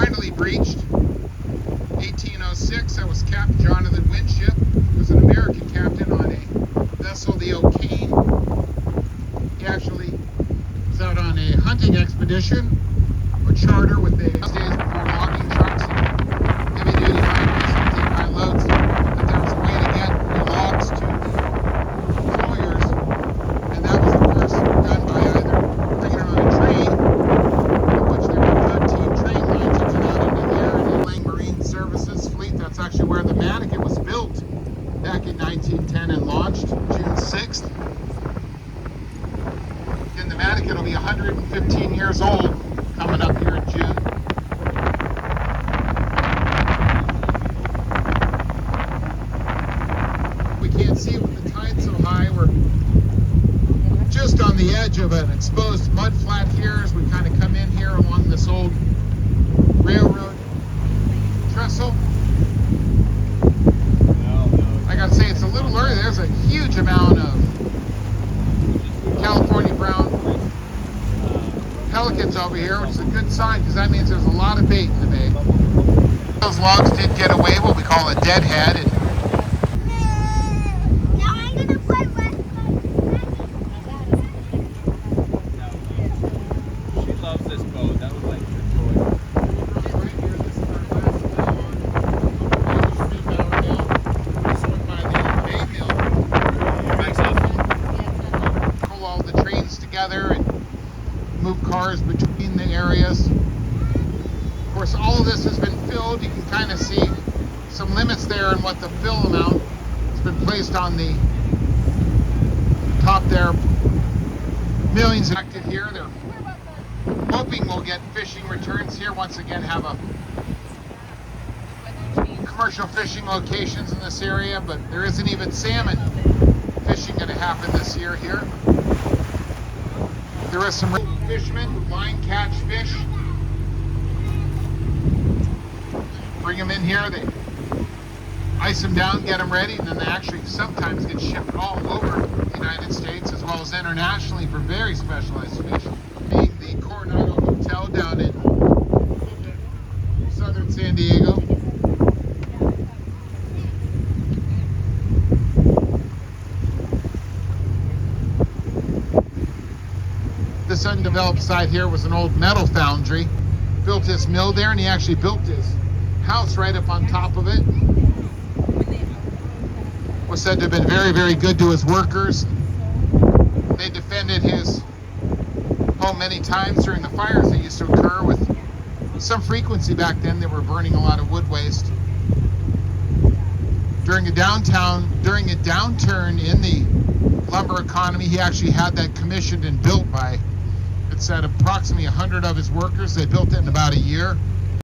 finally breached. 1806, that was Captain Jonathan Winship, who was an American captain on a vessel, the O'Kane. He actually was out on a hunting expedition or charter with the days before logging trucks and heavy duty highways to take high loads. But there was a way to get the logs to the employers, and that was, of course, done by either bringing it on a train, of which there were 13 train lines that went out into the air in the Marine Services fleet. That's actually where the Madaket was built back in 1910 and launched June 6th. And the Madaket will be 115 years old coming up here in June. We can't see it with the tide so high. We're just on the edge of an exposed mud flat here as we kind of come in here along this old railroad trestle. I gotta say, it's a little early. There's a huge amount of California brown pelicans over here, which is a good sign because that means there's a lot of bait in the bay. Those logs did get away, what we call a deadhead. She loves this boat. That was like her joy. Right here, this is our last pull all the trains together and move cars between the areas. Of course, all of this has been filled. You can kind of see some limits there on what the fill amount has been placed on the top there. Millions active here. They're hoping we'll get fishing returns here. Once again, have a commercial fishing locations in this area, but there isn't even salmon fishing going to happen this year here. There is some fishermen who line catch fish. Bring them in here, they ice them down, get them ready, and then they actually sometimes get shipped all over the United States as well as internationally for very specialized fish. Being the Coronado Hotel down in southern San Diego. This undeveloped site here was an old metal foundry. Built his mill there, and he actually built his house right up on top of it. Was said to have been very, very good to his workers. They defended his home many times during the fires that used to occur with some frequency back then. They were burning a lot of wood waste. During a downturn in the lumber economy, he actually had that commissioned and built by, it said, approximately 100 of his workers. They built it in about a year.